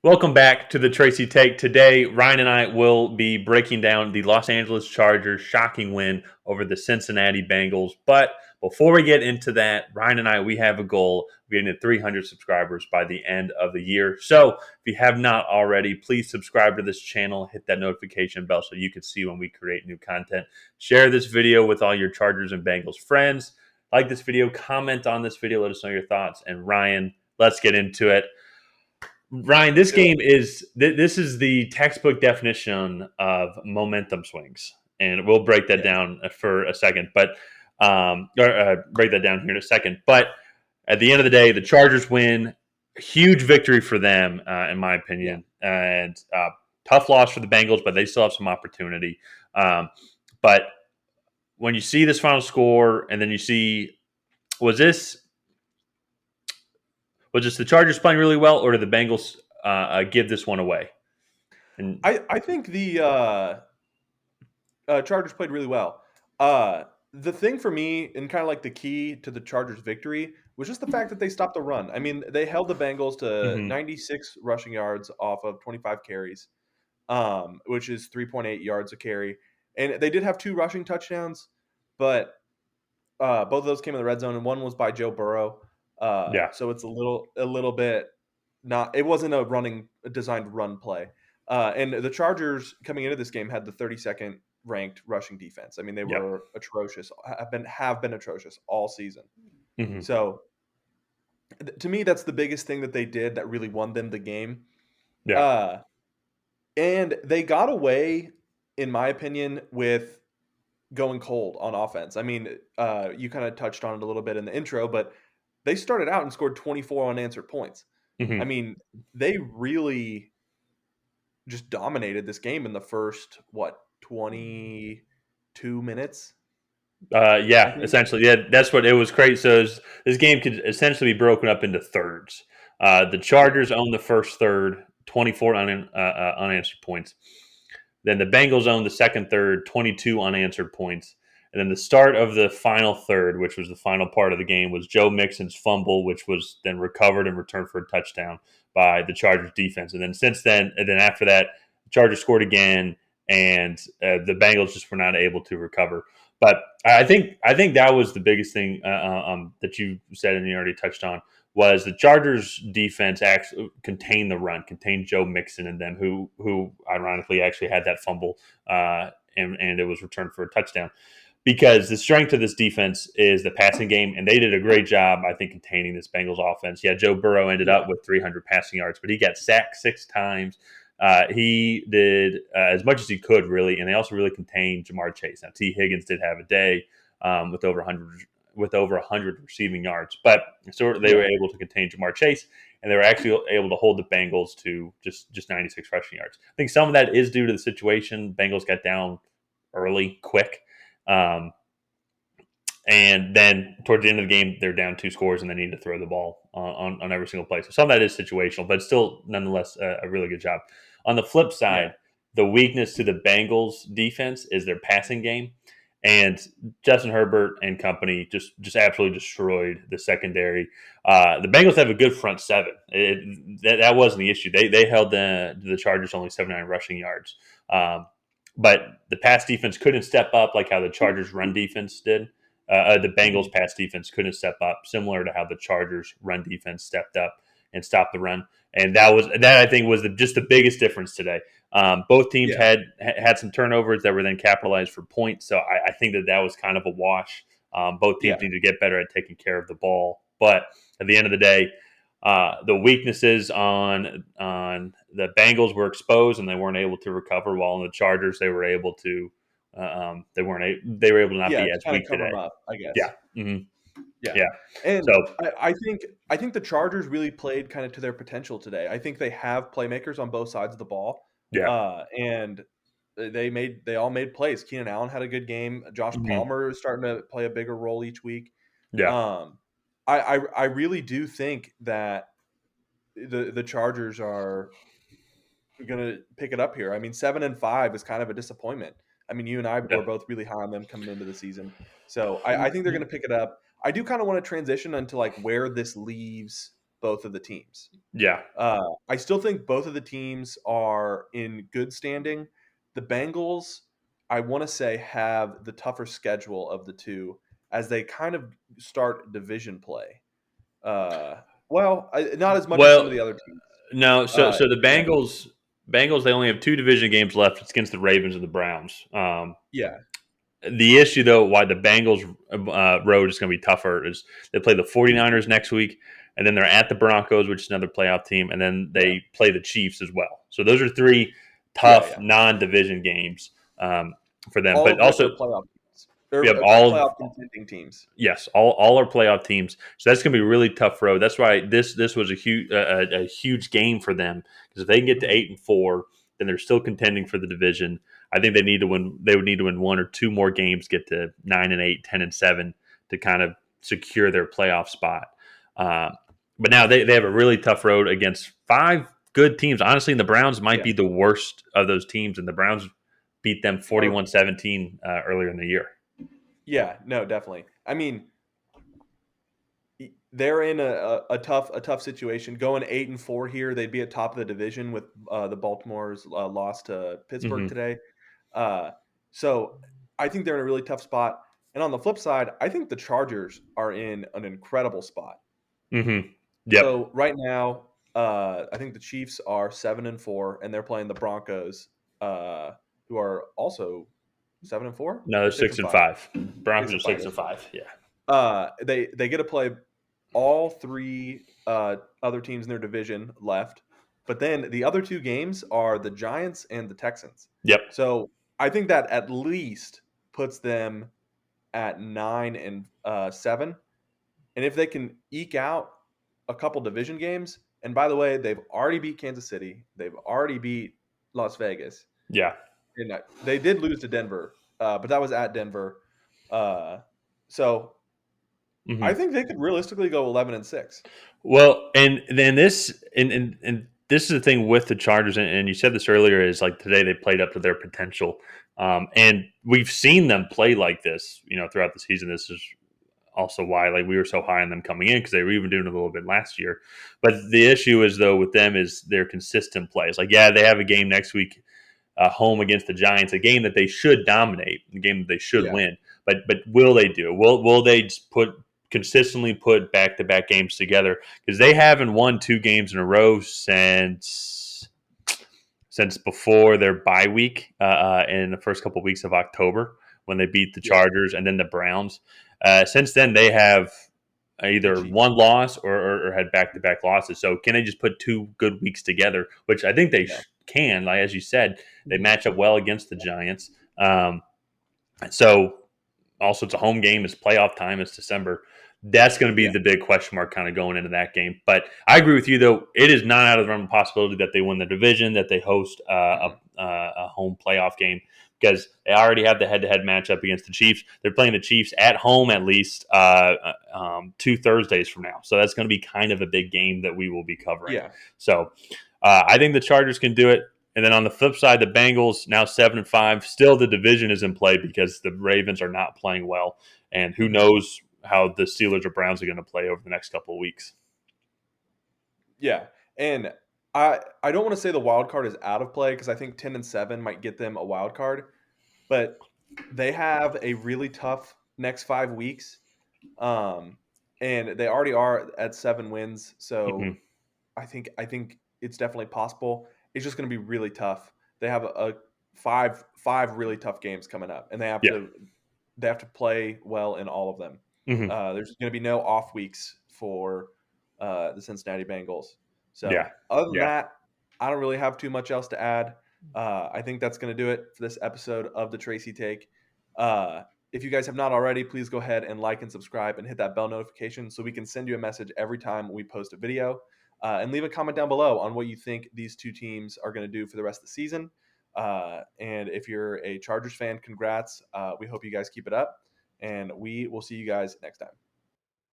Welcome back to the Tracy Take. Today, Ryan and I will be breaking down the Los Angeles Chargers' shocking win over the Cincinnati Bengals. But before we get into that, Ryan and I, we have a goal of getting to 300 subscribers by the end of the year. So if you have not already, please subscribe to this channel, hit that notification bell so you can see when we create new content. Share this video with all your Chargers and Bengals friends. Like this video, comment on this video, let us know your thoughts. And Ryan, let's get into it. Ryan, this Do it. game is this is the textbook definition of momentum swings, and we'll break that Yes. down for a second. But break that down here in a second. But at the end of the day, the Chargers win. Huge victory for them, in my Yeah. opinion, and tough loss for the Bengals, but they still have some opportunity. But when you see this final score, and then you see, was this was this the Chargers playing really well, or did the Bengals give this one away? And I think the Chargers played really well. The thing for me, and kind of like the key to the Chargers' victory, was just the fact that they stopped the run. I mean, they held the Bengals to mhm. 96 rushing yards off of 25 carries, which is 3.8 yards a carry. And they did have two rushing touchdowns, but both of those came in the red zone, and one was by Joe Burrow. Yeah. So it's a little bit not. It wasn't a designed run play. And the Chargers coming into this game had the 32nd ranked rushing defense. I mean, they Yep. were atrocious. Have been atrocious all season. Mhm. So to me, that's the biggest thing that they did that really won them the game. Yeah. Uh, and they got away, in my opinion, with going cold on offense. I mean, you kind of touched on it a little bit in the intro, but they started out and scored 24 unanswered points. I Mhm. mean, they really just dominated this game in the first 22 minutes, I Yeah, think. essentially. Yeah, that's what it was crazy. So this game could essentially be broken up into thirds. The Yeah. Chargers own the first third, 24 unanswered points. Then the Bengals own the second third, 22 unanswered points. And then the start of the final third, which was the final part of the game, was Joe Mixon's fumble, which was then recovered and returned for a touchdown by the Chargers defense. And then since then, and then after that, the Chargers scored again, and the Bengals just were not able to recover. But I think that was the biggest thing that you said and you already touched on was the Chargers defense actually contained the run, contained Joe Mixon and them, who ironically actually had that fumble, and it was returned for a touchdown. Because the strength of this defense is the passing game, and they did a great job, I think, containing this Bengals offense. Yeah, Joe Burrow ended up Yeah. with 300 passing yards, but he got sacked 6 times. He did as much as he could, really, and they also really contained Jamar Chase. Now, T. Higgins did have a day with over 100 receiving yards, but so they were Yeah. able to contain Jamar Chase, and they were actually able to hold the Bengals to just 96 rushing yards. I think some of that is due to the situation. Bengals got down early, quick. Um, and then towards the end of the game, they're down 2 scores and they need to throw the ball on every single play. So some of that is situational, but still, nonetheless, a really good job. On the flip Yeah. side, the weakness to the Bengals defense is their passing game. And Justin Herbert and company just absolutely destroyed the secondary. The Bengals have a good front seven. That wasn't the issue. They held the Chargers only 79 rushing yards. But the pass defense couldn't step up like how the Chargers run defense did. The Bengals Mhm. pass defense couldn't step up, similar to how the Chargers run defense stepped up and stopped the run. And that I think was just the biggest difference today. Both teams Yeah. had some turnovers that were then capitalized for points, so I think that was kind of a wash. Both teams Yeah. need to get better at taking care of the ball, but at the end of the day, the weaknesses on the Bengals were exposed and they weren't able to recover. While on the Chargers, they were able to they were able to not Yeah. be To as kind of weak cover today. them up, I Yeah. guess. hmm Yeah. Yeah. And So I think the Chargers really played kind of to their potential today. I think they have playmakers on both sides of the ball. yeah. And they all made plays. Keenan Allen had a good game. Josh hmm Palmer is starting to play a bigger role each week. Yeah. Um, I really do think that the Chargers are gonna pick it up here. I mean, 7-5 is kind of a disappointment. I mean, you and I were Yeah. both really high on them coming into the season. So I think they're gonna pick it up. I do kind of want to transition into like where this leaves. both of the teams. Yeah. I still think both of the teams are in good standing. The Bengals, I want to say, have the tougher schedule of the two as they kind of start division play. Not as much as some of Well, the other teams. no. So the Yeah, Bengals, they only have two division games left. It's against the Ravens and the Browns. yeah, The issue, though, why the Bengals road is going to be tougher is they play the 49ers next week, and then they're at the Broncos, which is another playoff team, and then yeah, they play the Chiefs as well. So those are three yeah, tough yeah. non-division games for them. All But of which also, are playoff teams we or have all of playoff contending teams. yes, all our playoff teams. So that's going to be a really tough road. That's why this was a huge game for them because if they can get to Mhm. 8-4, then they're still contending for the division. I think they need to win. They would need to win one or two more games, get to 9-8, 10-7 to kind of secure their playoff spot. Uh, but now they have a really tough road against five good teams. Honestly, the Browns might Yeah, be the worst of those teams, and the Browns beat them or 41-17 earlier in the year. yeah, no, definitely. I mean, they're in a tough situation. Going 8-4 here, they'd be at top of the division with the Baltimore's loss to Pittsburgh Hmm. today. Uh, so I think they're in a really tough spot. And on the flip side, I think the Chargers are in an incredible spot. Hmm. Yep. So right now, I think the Chiefs are 7-4, and they're playing the Broncos, who are also 7-4 No, or they're six six and and five. five. Broncos Six are and five. six That's and right. five. Yeah. They get to play all three other teams in their division left, but then the other two games are the Giants and the Texans. Yep. So I think that at least puts them at 9-7, and if they can eke out a couple division games, and by the way, they've already beat Kansas City, they've already beat Las Vegas, Yeah. and they did lose to Denver, but that was at Denver. So I Hmm. think they could realistically go 11-6. Well, and then and this is the thing with the Chargers, and you said this earlier, is like today they played up to their potential, and we've seen them play like this, throughout the season. This is also why like we were so high on them coming in because they were even doing it a little bit last year. But the issue is though with them is their consistent plays. Like yeah, they have a game next week home against the Giants, a game that they should dominate, a game that they should Yeah. win. But will they do? Will they just consistently put back to back games together? Because they haven't won two games in a row since before their bye week in the first couple of weeks of October when they beat the Yeah. Chargers and then the Browns. Since then, they have The either Chiefs. one loss or had back to back losses. So can they just put two good weeks together? Which I think they Yeah. can. Like as you said, they Mhm. match up well against the Giants. So also it's a home game. It's playoff time. It's December. That's going to be Yeah. the big question mark kind of going into that game. But I agree with you, though. It is not out of the realm of possibility that they win the division, that they host Mhm. a home playoff game because they already have the head-to-head matchup against the Chiefs. They're playing the Chiefs at home at least 2 Thursdays from now. So that's going to be kind of a big game that we will be covering. Yeah. So I think the Chargers can do it. And then on the flip side, the Bengals now 7-5. Still, the division is in play because the Ravens are not playing well, and who Mhm. knows how the Steelers or Browns are going to play over the next couple of weeks. Yeah. And I don't want to say the wild card is out of play because I think 10-7 might get them a wild card, but they have a really tough next 5 weeks. And they already are at 7 wins. So Hmm. I think it's definitely possible. It's just going to be really tough. They have a five really tough games coming up, and Yeah. they have to play well in all of them. Hmm. There's going to be no off weeks for the Cincinnati Bengals. Yeah. So other than Yeah. that, I don't really have too much else to add. I think that's going to do it for this episode of the Tracy Take. If you guys have not already, please go ahead and like and subscribe and hit that bell notification so we can send you a message every time we post a video. And leave a comment down below on what you think these two teams are going to do for the rest of the season. And if you're a Chargers fan, congrats. We hope you guys keep it up, and we will see you guys next time.